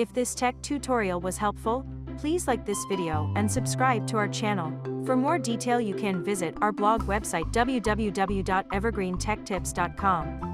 If this tech tutorial was helpful, please like this video and subscribe to our channel. For more detail you can visit our blog website www.evergreentechtips.com.